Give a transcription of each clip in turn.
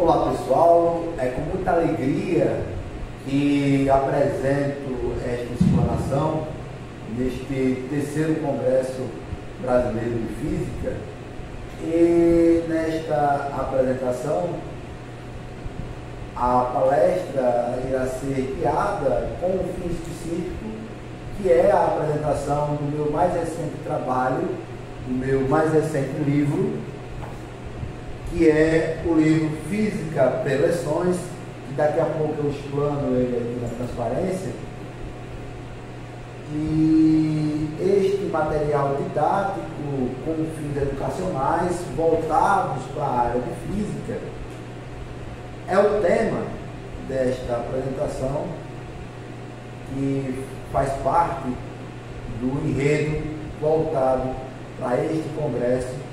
Olá pessoal, é com muita alegria que apresento esta explanação neste terceiro Congresso Brasileiro de Física, e nesta apresentação a palestra irá ser guiada com um fim específico, que é a apresentação do meu mais recente trabalho, do meu mais recente livro, que é o livro Física Preleções, que daqui a pouco eu explano ele aqui na transparência. E este material didático com fins educacionais voltados para a área de física é o tema desta apresentação, que faz parte do enredo voltado para este congresso,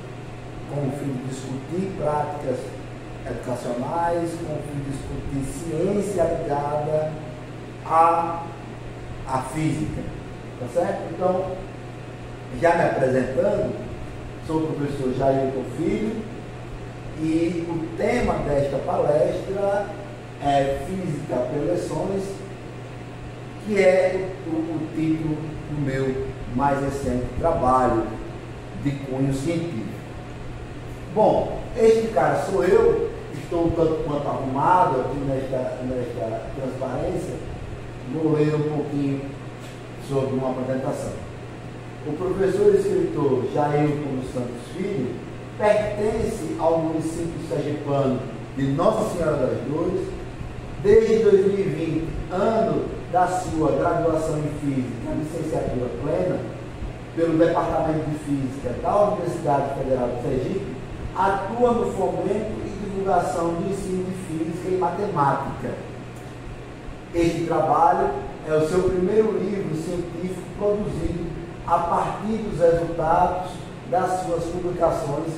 com o fim de discutir práticas educacionais, com o fim de discutir ciência ligada à física, tá certo? Então, já me apresentando, sou o professor Jailton Filho, e o tema desta palestra é Física Preleções, que é o título do meu mais recente trabalho de cunho científico. Bom, este cara sou eu, estou um tanto quanto arrumado aqui nesta transparência. Vou ler um pouquinho sobre uma apresentação. O professor e escritor Jailton dos Santos Filho pertence ao município sergipano de Nossa Senhora das Dores desde 2020, ano da sua graduação em Física, licenciatura plena, pelo Departamento de Física da Universidade Federal de Sergipe. Atua no fomento e divulgação do ensino de Física e Matemática. Este trabalho é o seu primeiro livro científico produzido a partir dos resultados das suas publicações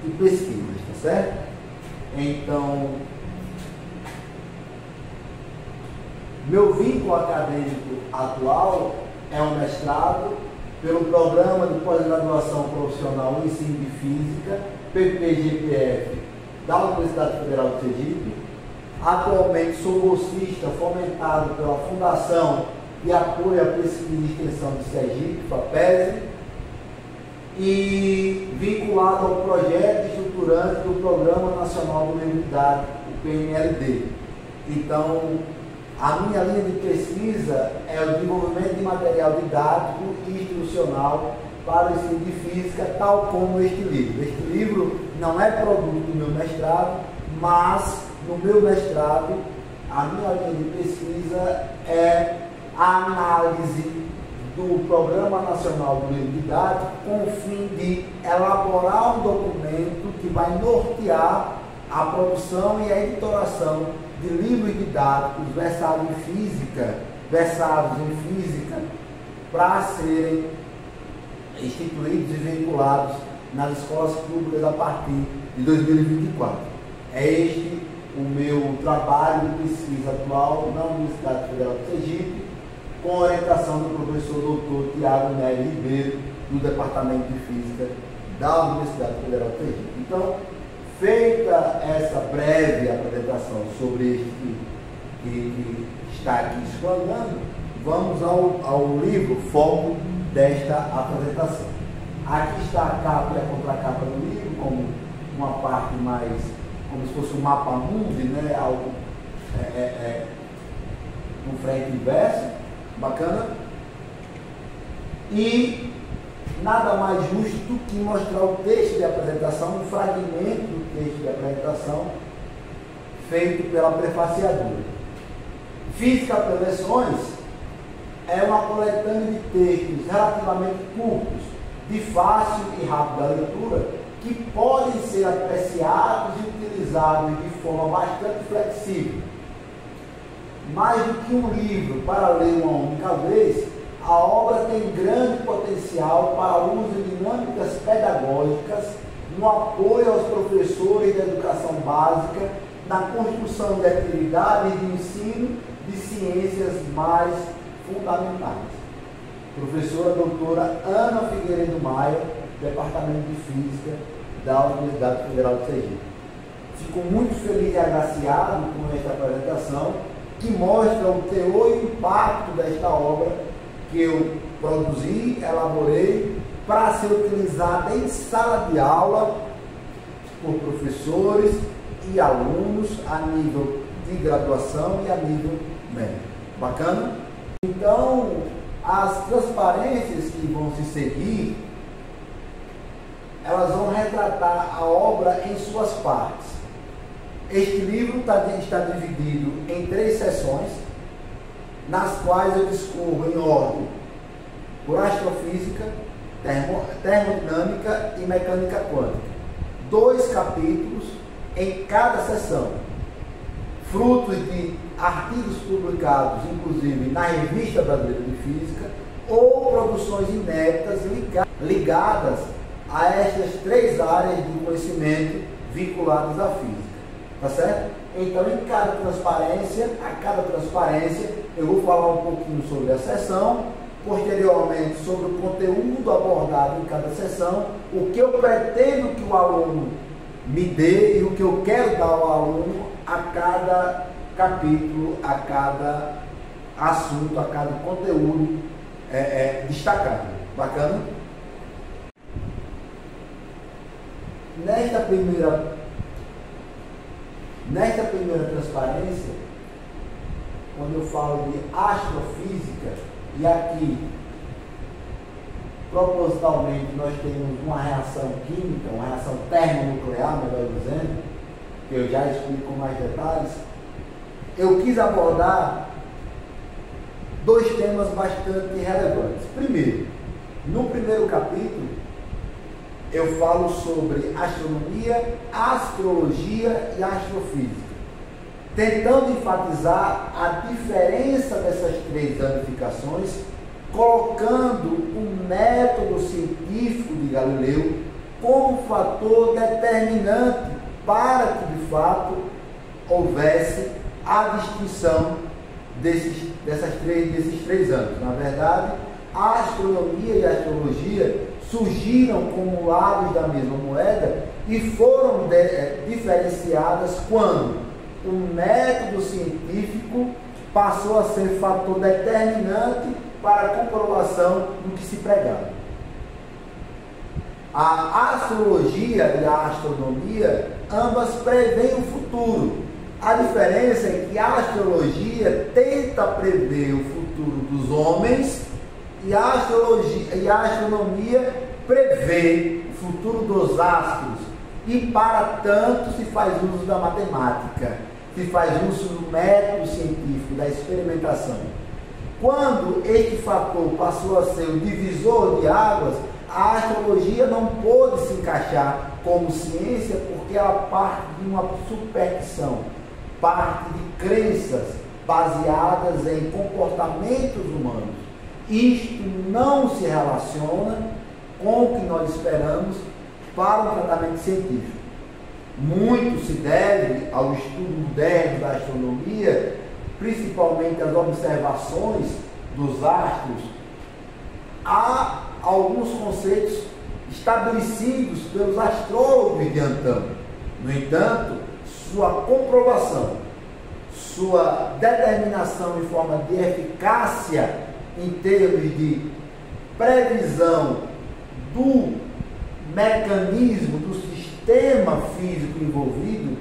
e pesquisas, tá certo? Então, meu vínculo acadêmico atual é um mestrado pelo Programa de Pós-Graduação Profissional em Ensino de Física, PPGPF, da Universidade Federal de Sergipe. Atualmente sou bolsista fomentado pela Fundação de Apoio à Pesquisa e Extensão de Sergipe, FAPESE, e vinculado ao projeto estruturante do Programa Nacional do Meio Didático, o PNLD. Então, a minha linha de pesquisa é o desenvolvimento de material didático e instrucional para o ensino de física, tal como este livro. Este livro não é produto do meu mestrado, mas no meu mestrado, a minha linha de pesquisa é a análise do Programa Nacional do Meio Didático com o fim de elaborar um documento que vai nortear a produção e a editoração de livros didáticos versados em física, para serem instituídos e vinculados nas escolas públicas a partir de 2024. É este o meu trabalho de pesquisa atual na Universidade Federal de Sergipe, com orientação do professor doutor Tiago Nery Ribeiro, do Departamento de Física da Universidade Federal de Sergipe. Então, feita essa breve apresentação sobre este que está aqui explanando, vamos ao livro foco desta apresentação. Aqui está a capa e a contracapa do livro, como uma parte mais, como se fosse um mapa mundi, né? Algo com frente e verso, bacana. E nada mais justo do que mostrar o texto de apresentação, um fragmento do texto de apresentação feito pela prefaciadora. Física Preleções é uma coletânea de textos relativamente curtos, de fácil e rápida leitura, que podem ser apreciados e utilizados de forma bastante flexível. Mais do que um livro para ler uma única vez, a obra tem grande potencial para o uso de dinâmicas pedagógicas no apoio aos professores da educação básica, na construção de atividades de ensino de ciências mais fundamentais. Professora doutora Ana Figueiredo Maia, Departamento de Física da Universidade Federal de Sergipe. fico muito feliz e agraciado com esta apresentação, que mostra o teor e o impacto desta obra que eu produzi, elaborei, para ser utilizada em sala de aula por professores e alunos a nível de graduação e a nível médio. Bacana? Então, as transparências que vão se seguir, elas vão retratar a obra em suas partes. Este livro está dividido em 3 seções, nas quais eu discorro em ordem por astrofísica, termodinâmica e mecânica quântica. 2 capítulos em cada seção, frutos de artigos publicados, inclusive na Revista Brasileira de Física, ou produções inéditas ligadas a estas 3 áreas de conhecimento vinculadas à física. Tá certo? Então, a cada transparência, eu vou falar um pouquinho sobre a sessão, posteriormente sobre o conteúdo abordado em cada sessão, o que eu pretendo que o aluno me dê e o que eu quero dar ao aluno a cada capítulo, a cada assunto, a cada conteúdo destacado. Bacana? Nesta primeira transparência, quando eu falo de astrofísica, e aqui propositalmente nós temos uma reação química, uma reação termonuclear, melhor dizendo, que eu já explico com mais detalhes, eu quis abordar 2 temas bastante relevantes. Primeiro, no primeiro capítulo, eu falo sobre astronomia, astrologia e astrofísica, tentando enfatizar a diferença dessas 3 ramificações, colocando o método científico de Galileu como fator determinante para que, de fato, houvesse a distinção desses 3 âmbitos. Na verdade, a astronomia e a astrologia surgiram como lados da mesma moeda e foram diferenciadas quando o método científico passou a ser fator determinante para a comprovação do que se pregava. A astrologia e a astronomia, ambas preveem o futuro. A diferença é que a astrologia tenta prever o futuro dos homens e a astronomia prevê o futuro dos astros. E para tanto se faz uso da matemática, se faz uso do método científico, da experimentação. Quando este fator passou a ser o divisor de águas, a astrologia não pôde se encaixar como ciência porque ela parte de uma superstição, parte de crenças baseadas em comportamentos humanos. Isto não se relaciona com o que nós esperamos para o tratamento científico. Muito se deve ao estudo moderno da astronomia, principalmente as observações dos astros, há alguns conceitos estabelecidos pelos astrólogos de então. No entanto, sua comprovação, sua determinação em forma de eficácia em termos de previsão do mecanismo, do sistema físico envolvido,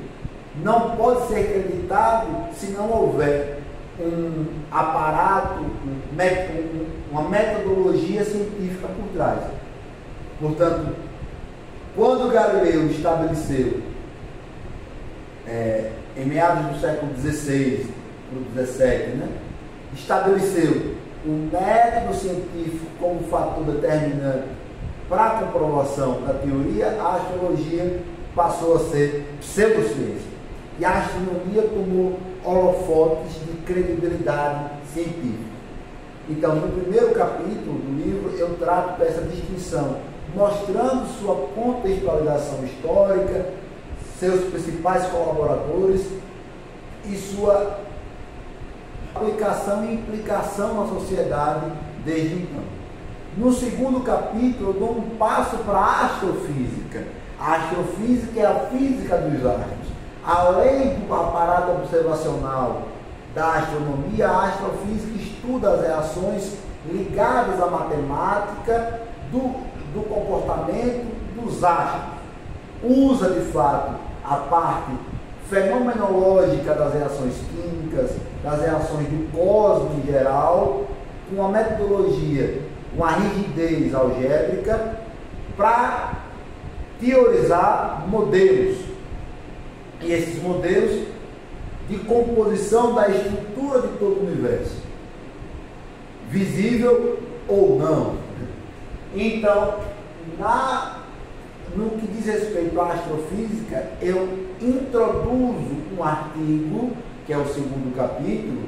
não pode ser acreditado se não houver um aparato, uma metodologia científica por trás. Portanto, quando Galileu estabeleceu, em meados do século XVI para o XVII, estabeleceu o método científico como fator determinante para a comprovação da teoria, a astrologia passou a ser pseudociência. E a astronomia tomou holofotes de credibilidade científica. Então, no primeiro capítulo do livro, eu trato dessa distinção, mostrando sua contextualização histórica, seus principais colaboradores e sua aplicação e implicação na sociedade desde então. No segundo capítulo, eu dou um passo para a astrofísica. A astrofísica é a física dos astros. além do aparato observacional da astronomia, a astrofísica estuda as reações ligadas à matemática do comportamento dos astros. Usa, de fato, a parte fenomenológica das reações químicas, das reações do cosmos em geral, com uma metodologia, uma rigidez algébrica, para teorizar modelos. E esses modelos de composição da estrutura de todo o universo, visível ou não. Então, no que diz respeito à astrofísica, eu introduzo um artigo, que é o segundo capítulo,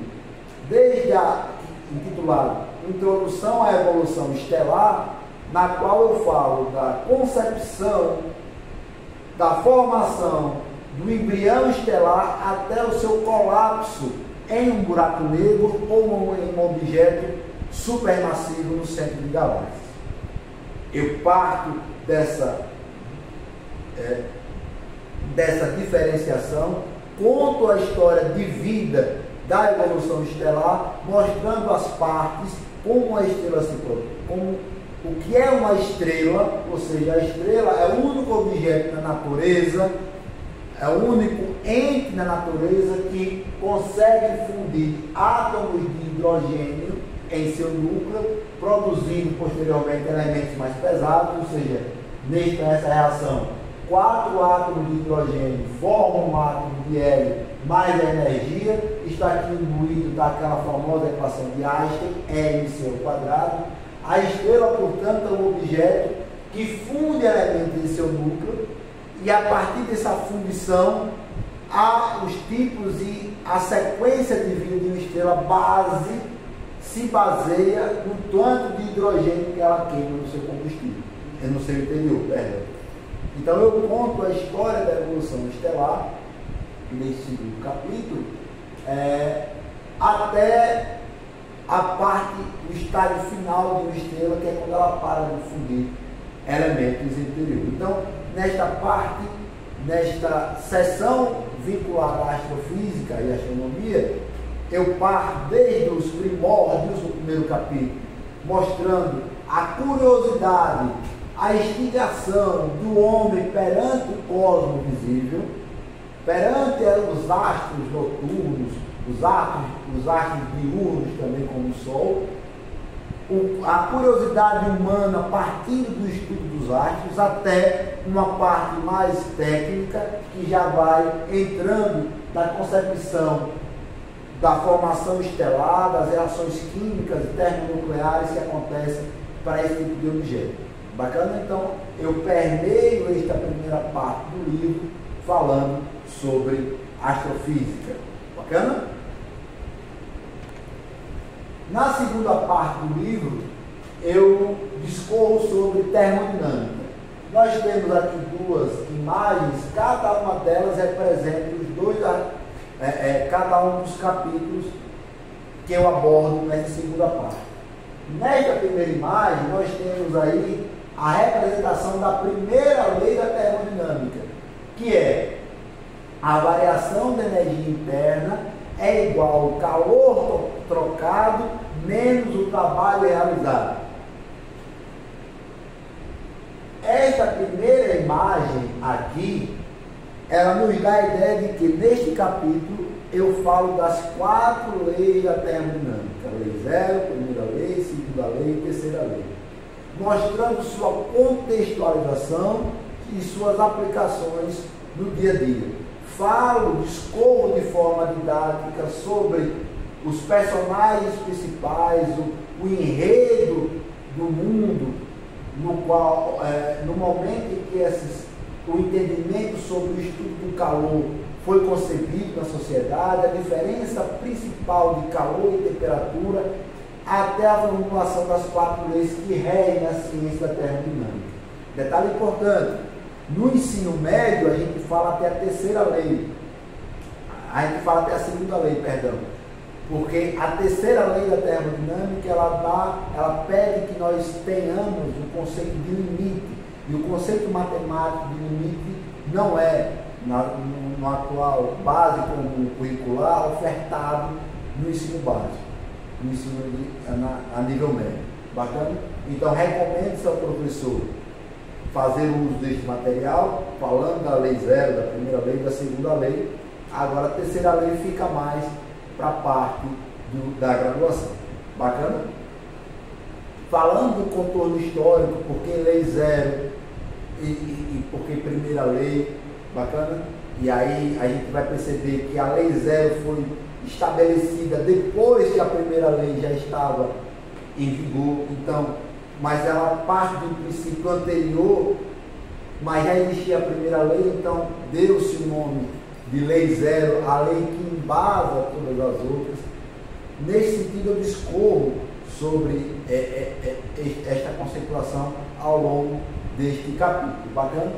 intitulado Introdução à Evolução Estelar, na qual eu falo da concepção, da formação do embrião estelar até o seu colapso em um buraco negro ou em um objeto supermassivo no centro de galáxias. Eu parto dessa diferenciação, conto a história de vida da evolução estelar, mostrando as partes, como a estrela se produz, como o que é uma estrela, ou seja, a estrela é o único objeto na natureza, é o único ente na natureza que consegue fundir átomos de hidrogênio em seu núcleo, produzindo posteriormente elementos mais pesados, ou seja, nessa reação, 4 átomos de hidrogênio formam um átomo de hélio mais a energia, está aqui imbuído daquela famosa equação de Einstein, mc². A estrela, portanto, é um objeto que funde elementos em seu núcleo, e a partir dessa fundição, há os tipos e a sequência de vida de uma estrela se baseia no tanto de hidrogênio que ela queima no seu combustível, no seu interior, perdão. Então eu conto a história da evolução estelar, nesse segundo capítulo, até a parte, o estágio final de uma estrela, que é quando ela para de fundir elementos interiores. Então, nesta parte, nesta seção vinculada à astrofísica e astronomia, eu parto desde os primórdios, no primeiro capítulo, mostrando a curiosidade, a instigação do homem perante o cosmos visível, perante os astros noturnos, os astros diurnos também, como o Sol, a curiosidade humana partindo do estudo dos astros até uma parte mais técnica, que já vai entrando na concepção da formação estelar, das reações químicas e termonucleares que acontecem para esse tipo de objeto. Bacana? Então, eu permeio esta primeira parte do livro falando sobre astrofísica. Bacana? Na segunda parte do livro, eu discorro sobre termodinâmica. Nós temos aqui duas imagens, cada uma delas representa cada um dos capítulos que eu abordo nessa segunda parte. Nesta primeira imagem, nós temos aí a representação da primeira lei da termodinâmica, que é a variação da energia interna é igual ao calor trocado menos o trabalho realizado. Esta primeira imagem aqui, ela nos dá a ideia de que neste capítulo eu falo das 4 leis da termodinâmica: lei 0, primeira lei, segunda lei e terceira lei, mostrando sua contextualização e suas aplicações no dia a dia. Discorro de forma didática sobre os personagens principais, o enredo do mundo, no qual, no momento em que o entendimento sobre o estudo do calor foi concebido na sociedade, a diferença principal de calor e temperatura, até a formulação das 4 leis que regem a ciência da termodinâmica. Detalhe importante: no ensino médio, a gente fala até a terceira lei. A gente fala até a segunda lei, perdão. Porque a terceira lei da termodinâmica, ela pede que nós tenhamos o conceito de limite. E o conceito matemático de limite não é no atual base comum curricular ofertado no ensino básico, no ensino a nível médio. Bacana? Então, recomendo ao professor fazer uso deste material, falando da lei 0, da primeira lei, da segunda lei. Agora, a terceira lei fica mais para a parte da graduação. Bacana? Falando do contorno histórico, por que lei 0 e por que primeira lei, bacana? E aí a gente vai perceber que a lei 0 foi estabelecida depois que a primeira lei já estava em vigor, então, mas ela parte do princípio anterior, mas já existia a primeira lei, então deu-se o nome de lei 0, a lei que embasa todas as outras. Nesse sentido, eu discorro sobre esta conceituação ao longo deste capítulo. Bacana?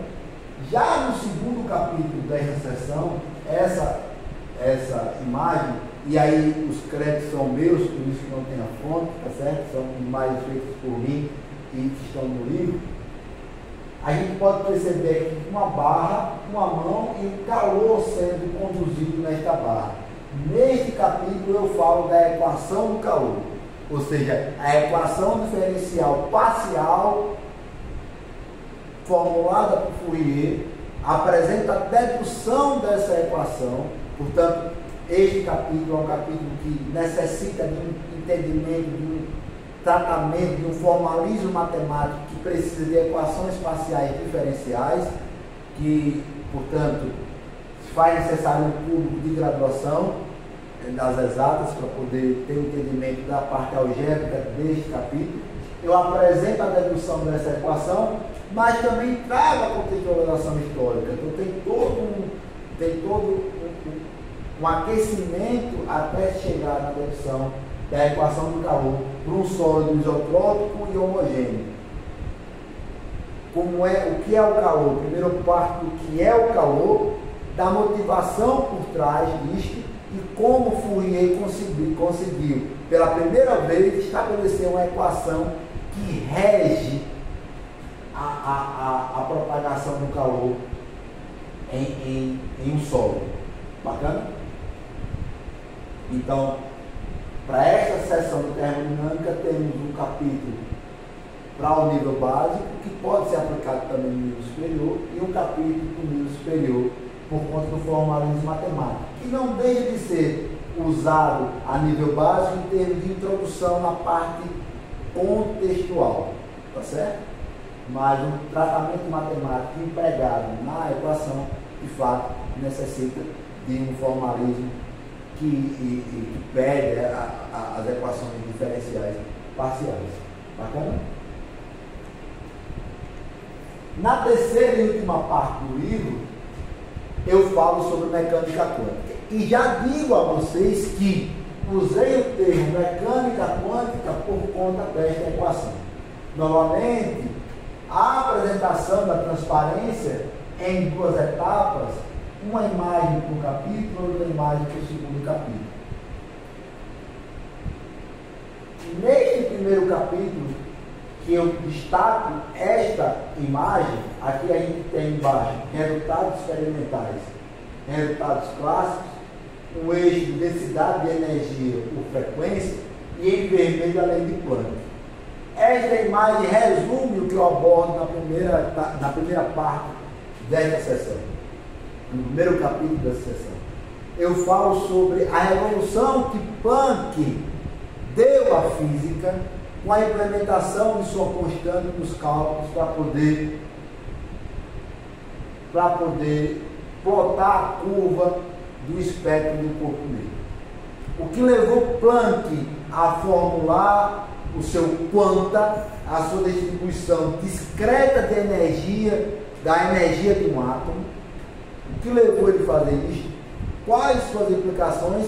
Já no segundo capítulo desta sessão, essa imagem, e aí os créditos são meus, por isso que não tem a fonte, tá certo? São imagens feitas por mim e que estão no livro. A gente pode perceber aqui uma barra, uma mão e o calor sendo conduzido nesta barra. Neste capítulo eu falo da equação do calor, ou seja, a equação diferencial parcial formulada por Fourier apresenta a dedução dessa equação. Portanto, este capítulo é um capítulo que necessita de um entendimento, de um tratamento, de um formalismo matemático que precisa de equações parciais diferenciais, que, portanto, faz necessário um público de graduação das exatas para poder ter o entendimento da parte algébrica deste capítulo. Eu apresento a dedução dessa equação, mas também trago a contextualização histórica. Então tem todo um aquecimento até chegar na dedução da equação do calor para um sólido isotrópico e homogêneo. O que é o calor? Primeiro eu parto do que é o calor, da motivação por trás disto e como Fourier conseguiu pela primeira vez estabelecer uma equação que rege a propagação do calor em um sólido. Bacana? Então, para esta sessão de termodinâmica, temos um capítulo para o nível básico, que pode ser aplicado também no nível superior, e um capítulo para o nível superior, por conta do formalismo matemático, que não deixa de ser usado a nível básico em termos de introdução na parte contextual, tá certo? Mas o tratamento matemático empregado na equação, de fato, necessita de um formalismo que pede as equações diferenciais parciais. Bacana? Na terceira e última parte do livro, eu falo sobre mecânica quântica. E já digo a vocês que usei o termo mecânica quântica por conta desta equação. Novamente, a apresentação da transparência em duas etapas, uma imagem para o capítulo e outra imagem para o segundo capítulo. Neste primeiro capítulo, que eu destaco esta imagem, aqui a gente tem embaixo resultados experimentais, resultados clássicos, um eixo de densidade de energia por frequência e em vermelho a lei de Planck. Esta imagem resume o que eu abordo na primeira parte desta sessão, no primeiro capítulo dessa sessão. Eu falo sobre a revolução que Planck deu à física com a implementação de sua constante nos cálculos para poder plotar a curva do espectro do corpo negro. O que levou Planck a formular o seu quanta, a sua distribuição discreta de energia, da energia de um átomo. O que levou ele a fazer isso? Quais suas implicações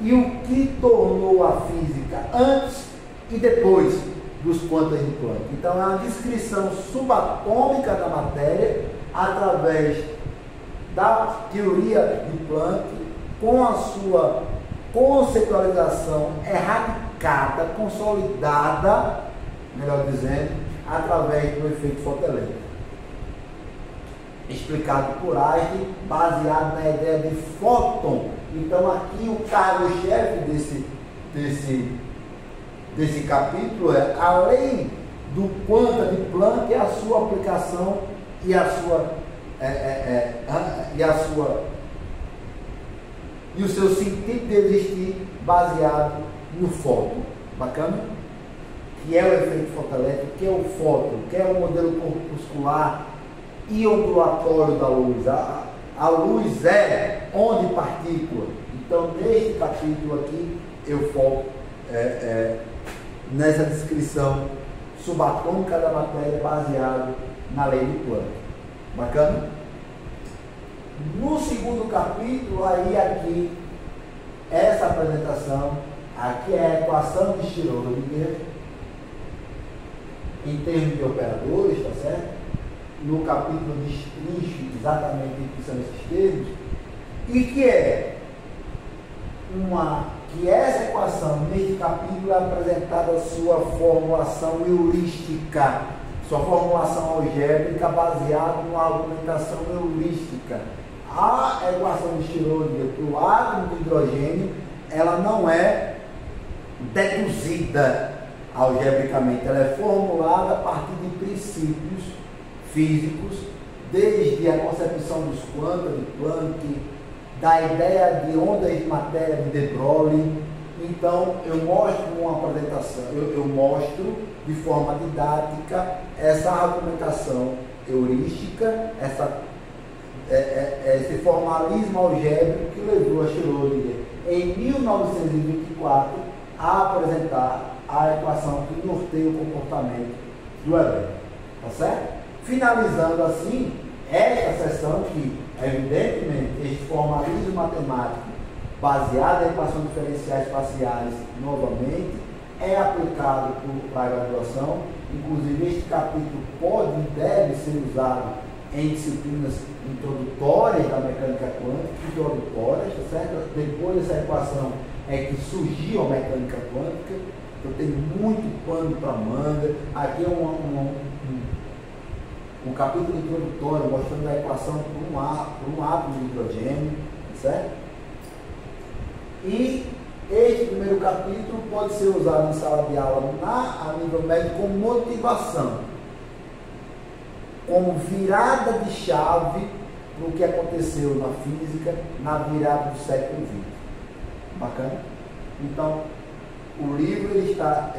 e o que tornou a física antes e depois dos quantas de Planck. Então é uma descrição subatômica da matéria através da teoria de Planck, com a sua conceitualização erradicada, consolidada, melhor dizendo, através do efeito fotoelétrico. explicado por Einstein, baseado na ideia de fóton. Então aqui o cargo-chefe desse capítulo é, além do quanta de Planck, é a sua aplicação e e o seu sentido de existir baseado no fóton. Bacana? Que é o efeito fotoelétrico, que é o fóton, que é o modelo corpuscular e ondulatório da luz. A luz é onda e partícula. Então, neste capítulo aqui, eu foco nessa descrição subatômica da matéria baseado na lei de Planck. Bacana? No segundo capítulo, aí aqui, essa apresentação, aqui é a equação de Schrödinger em termos de operadores, tá certo? No capítulo destrincho exatamente o que são esses termos, e que essa equação, neste capítulo, é apresentada a sua formulação heurística, sua formulação algébrica baseada numa argumentação heurística. A equação de Schrödinger para o átomo de hidrogênio, ela não é deduzida algebricamente, ela é formulada a partir de princípios físicos, desde a concepção dos quantas de Planck, da ideia de ondas de matéria de de Broglie. Então eu mostro uma apresentação, eu mostro de forma didática essa argumentação heurística, esse formalismo algébrico que levou a Schrödinger em 1924 a apresentar a equação que norteia o comportamento do evento. Tá certo? Finalizando assim esta sessão, que evidentemente este formalismo matemático baseado em equações diferenciais parciais novamente é aplicado para a graduação. Inclusive este capítulo pode e deve ser usado em disciplinas introdutórias da mecânica quântica, introdutórias, tá certo? Depois dessa equação é que surgiu a mecânica quântica. Eu tenho muito pano para manga. Aqui é um capítulo introdutório mostrando a equação por um átomo de hidrogênio, certo? E este primeiro capítulo pode ser usado em sala de aula a nível médio como motivação, como virada de chave no que aconteceu na física na virada do século XX. Bacana? Então, o livro ele está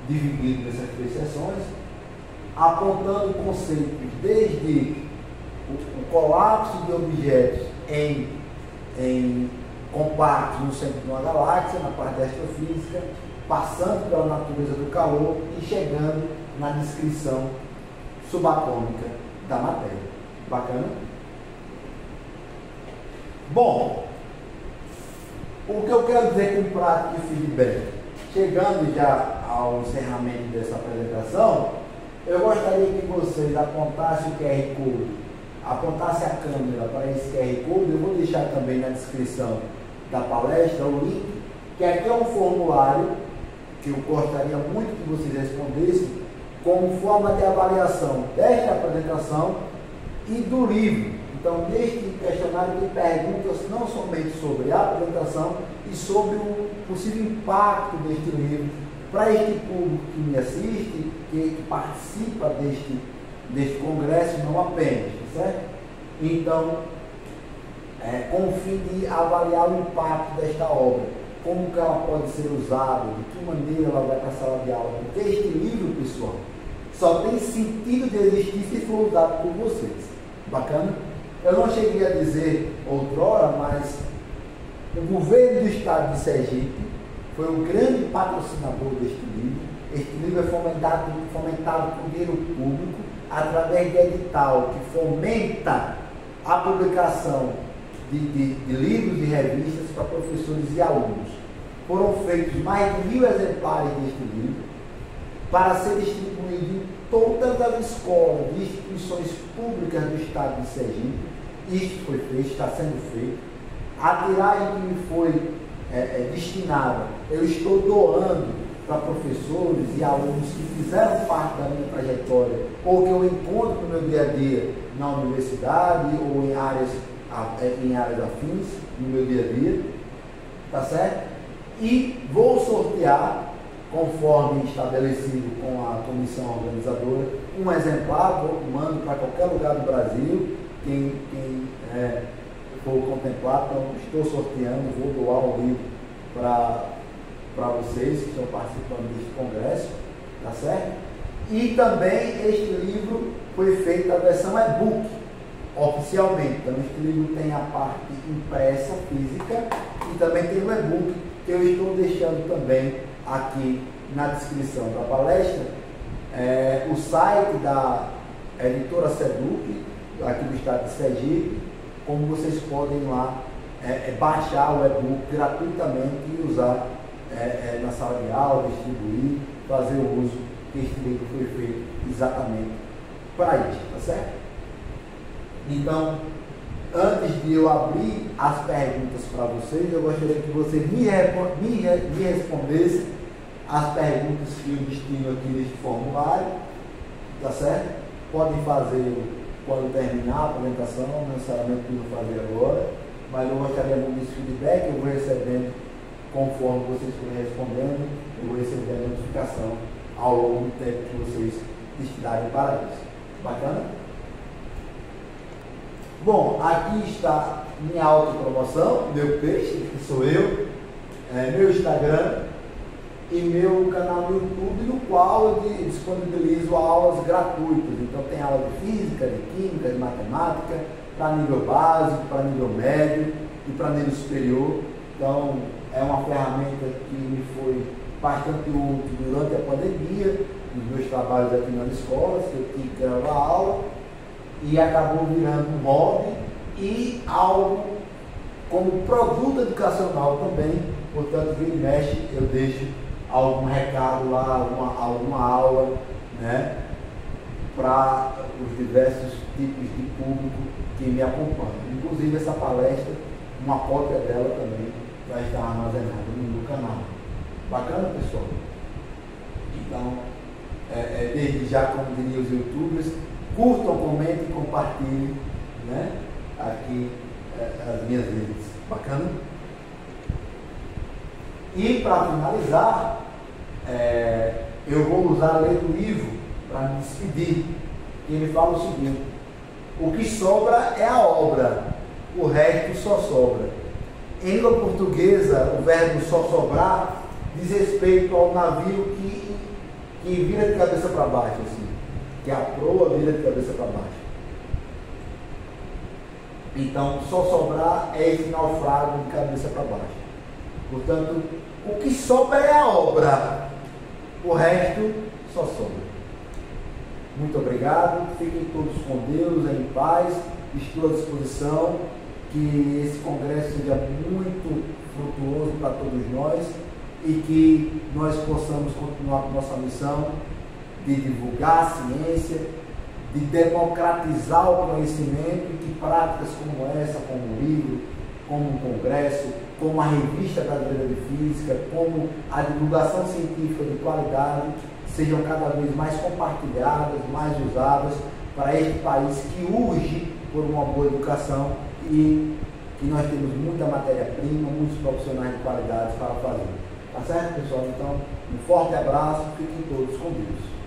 dividido nessas três seções, apontando conceitos desde o colapso de objetos em compactos no centro de uma galáxia, na parte da astrofísica, passando pela natureza do calor e chegando na descrição subatômica da matéria. Bacana? Bom, o que eu quero dizer com prática e feedback? Chegando já ao encerramento dessa apresentação, eu gostaria que vocês apontassem o QR Code, apontassem a câmera para esse QR Code. Eu vou deixar também na descrição da palestra o link, que aqui é um formulário que eu gostaria muito que vocês respondessem como forma de avaliação desta apresentação e do livro. Então, neste questionário tem perguntas não somente sobre a apresentação e sobre o possível impacto deste livro para este público que me assiste, que participa deste congresso, não apenas, certo? Então, com o fim de avaliar o impacto desta obra, como que ela pode ser usada, de que maneira ela vai para a sala de aula, porque este livro, pessoal, só tem sentido de existir se for usado por vocês. Bacana? Eu não cheguei a dizer outrora, mas o governo do estado de Sergipe foi o grande patrocinador deste livro. Este livro é fomentado por dinheiro público através de edital que fomenta a publicação de livros e revistas para professores e alunos. Foram feitos mais de 1000 exemplares deste livro para ser distribuído em todas as escolas e instituições públicas do estado de Sergipe. Isto foi feito, está sendo feito. A tiragem que me foi destinada, eu estou doando para professores e alunos que fizeram parte da minha trajetória ou que eu encontro no meu dia a dia na universidade ou em áreas afins no meu dia a dia, tá certo? E vou sortear, conforme estabelecido com a comissão organizadora, um exemplar, mando para qualquer lugar do Brasil, quem for contemplar, então estou sorteando, vou doar o livro para vocês que estão participando deste congresso, tá certo? E também este livro foi feito a versão e-book, oficialmente. Então este livro tem a parte impressa, física, e também tem o e-book, que eu estou deixando também aqui na descrição da palestra, o site da editora Seduc, aqui do estado de Sergipe, como vocês podem lá baixar o e-book gratuitamente e usar na sala de aula, distribuir, fazer o uso, que este livro foi feito exatamente para isso, tá certo? Então, antes de eu abrir as perguntas para vocês, eu gostaria que você me respondesse as perguntas que eu destino aqui neste formulário, tá certo? Podem fazer quando terminar a apresentação, não necessariamente precisam fazer agora, mas eu gostaria muito desse feedback, eu vou recebendo, conforme vocês forem respondendo, eu vou receber a notificação ao longo do tempo que vocês destinarem para isso. Bacana? Bom, aqui está minha autopromoção, meu peixe, que sou eu, meu Instagram e meu canal no YouTube, no qual eu disponibilizo aulas gratuitas. Então tem aula de física, de química, de matemática, para nível básico, para nível médio e para nível superior. Então é uma ferramenta que me foi bastante útil durante a pandemia, nos meus trabalhos aqui nas escolas, que eu tinha que gravar aula, e acabou virando um hobby e algo como produto educacional também. Portanto, vira e mexe, eu deixo algum recado lá, alguma aula, né, para os diversos tipos de público que me acompanham. Inclusive essa palestra, uma cópia dela também vai estar armazenada no meu canal. Bacana, pessoal? Então, desde já, como diriam os youtubers, curtam, comentem e compartilhem, né, aqui as minhas redes. Bacana? E para finalizar, eu vou usar a lei do livro para me despedir. E ele fala o seguinte: o que sobra é a obra, o resto só sobra. Em língua portuguesa, o verbo só sobrar diz respeito ao navio que vira de cabeça para baixo, assim, que a proa vira de cabeça para baixo. Então, só sobrar é esse naufrágio de cabeça para baixo. Portanto, o que sobra é a obra, o resto só sobra. Muito obrigado, fiquem todos com Deus, em paz, estou à disposição, que esse congresso seja muito frutuoso para todos nós e que nós possamos continuar com nossa missão de divulgar a ciência, de democratizar o conhecimento, e que práticas como essa, como o livro, como um congresso, como a revista brasileira de física, como a divulgação científica de qualidade, sejam cada vez mais compartilhadas, mais usadas para este país que urge por uma boa educação e que nós temos muita matéria-prima, muitos profissionais de qualidade para fazer. Tá certo, pessoal? Então, um forte abraço, fiquem todos com Deus.